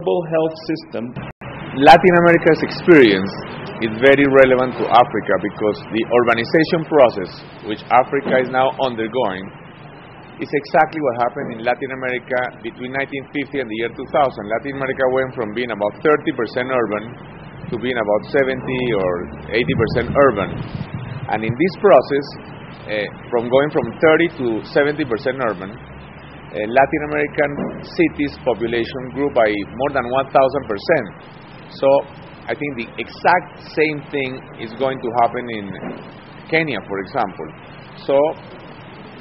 global health system. Latin America's experience is very relevant to Africa because the urbanization process, which Africa is now undergoing, is exactly what happened in Latin America between 1950 and the year 2000. Latin America went from being about 30% urban to being about 70 or 80% urban. And in this process, from going from 30 to 70% urban, Latin American cities population grew by more than 1,000%. So I think the exact same thing is going to happen in Kenya, for example. So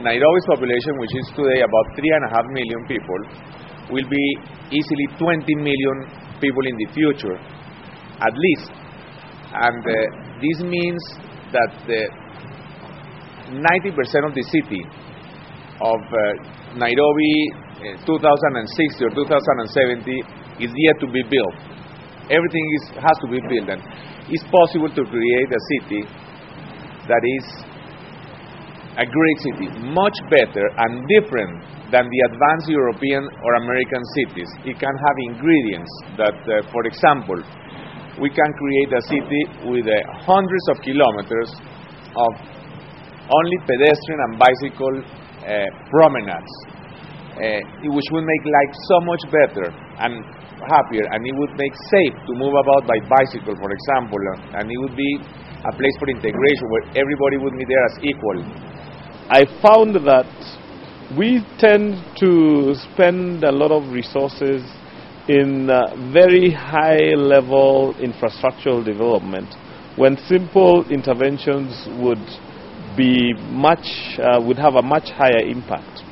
Nairobi's population, which is today about 3.5 million people, will be easily 20 million people in the future, at least. And this means that 90% of the city of Nairobi 2060 or 2070 is yet to be built. Everything has to be built, and it's possible to create a city that is a great city, much better and different than the advanced European or American cities. It can have ingredients that, for example, we can create a city with hundreds of kilometers of only pedestrian and bicycle promenades, which would make life so much better and happier, and it would make safe to move about by bicycle, for example, and it would be a place for integration where everybody would be there as equal. I found that we tend to spend a lot of resources in very high-level infrastructural development when simple interventions would have a much higher impact.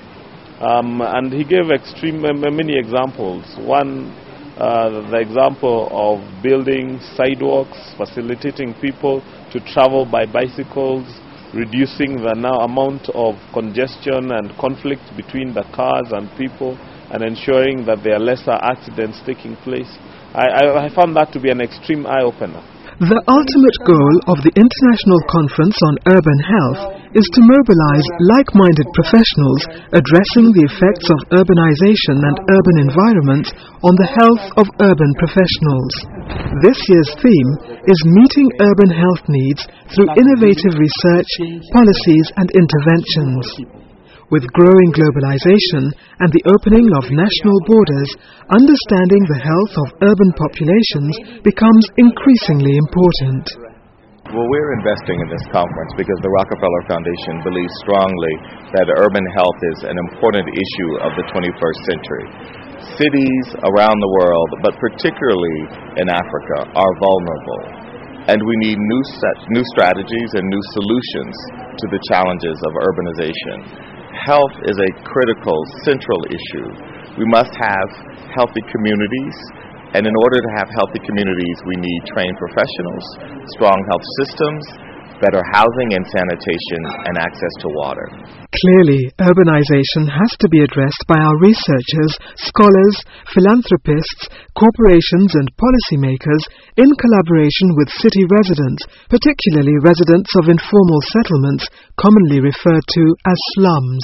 And he gave many examples. One, the example of building sidewalks, facilitating people to travel by bicycles, reducing the amount of congestion and conflict between the cars and people, and ensuring that there are lesser accidents taking place. I found that to be an extreme eye-opener. The ultimate goal of the International Conference on Urban Health is to mobilize like-minded professionals addressing the effects of urbanization and urban environments on the health of urban professionals. This year's theme is Meeting Urban Health Needs through Innovative Research, Policies and Interventions. With growing globalization and the opening of national borders, understanding the health of urban populations becomes increasingly important. Well, we're investing in this conference because the Rockefeller Foundation believes strongly that urban health is an important issue of the 21st century. Cities around the world, but particularly in Africa, are vulnerable, and we need new strategies and new solutions to the challenges of urbanization. Health is a critical, central issue. We must have healthy communities, and in order to have healthy communities, we need trained professionals, strong health systems, better housing and sanitation, and access to water. Clearly, urbanization has to be addressed by our researchers, scholars, philanthropists, corporations and policymakers in collaboration with city residents, particularly residents of informal settlements, commonly referred to as slums.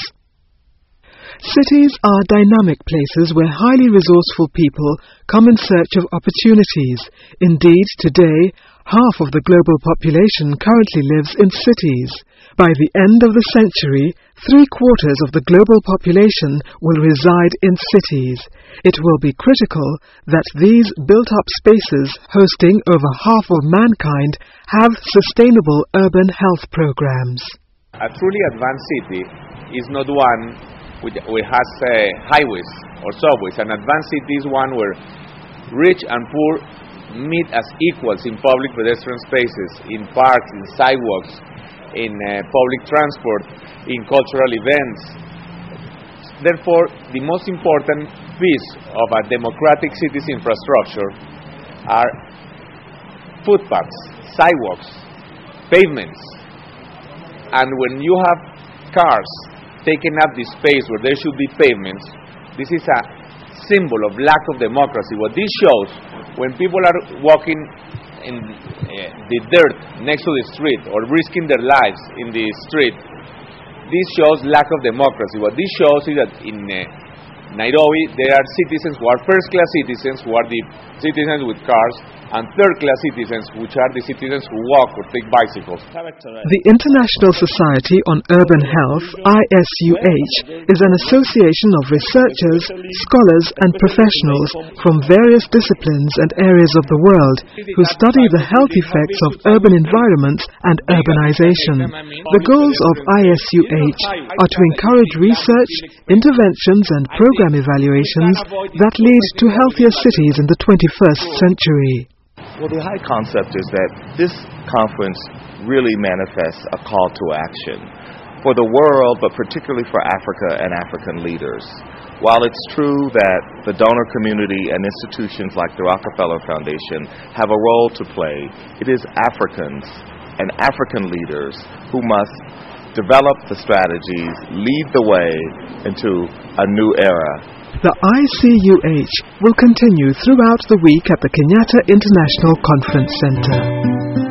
Cities are dynamic places where highly resourceful people come in search of opportunities. Indeed, today, half of the global population currently lives in cities. By the end of the century, 3/4 of the global population will reside in cities. It will be critical that these built-up spaces hosting over half of mankind have sustainable urban health programs. A truly advanced city is not one which has highways or subways. An advanced city is one where rich and poor meet as equals in public pedestrian spaces, in parks, in sidewalks, in public transport, in cultural events. Therefore, the most important piece of a democratic city's infrastructure are footpaths, sidewalks, pavements. And when you have cars taking up the space where there should be pavements, this is a symbol of lack of democracy. What this shows, when people are walking in the dirt next to the street or risking their lives in the street, this shows lack of democracy. What this shows is that in Nairobi, there are citizens who are first-class citizens, who are the citizens with cars, and third-class citizens, which are the citizens who walk or take bicycles. The International Society on Urban Health, ICUH, is an association of researchers, scholars and professionals from various disciplines and areas of the world who study the health effects of urban environments and urbanization. The goals of ICUH are to encourage research, interventions and program evaluations that lead to healthier cities in the 21st century. Well, the high concept is that this conference really manifests a call to action for the world, but particularly for Africa and African leaders. While it's true that the donor community and institutions like the Rockefeller Foundation have a role to play, it is Africans and African leaders who must develop the strategies, lead the way into a new era. The ICUH will continue throughout the week at the Kenyatta International Conference Center.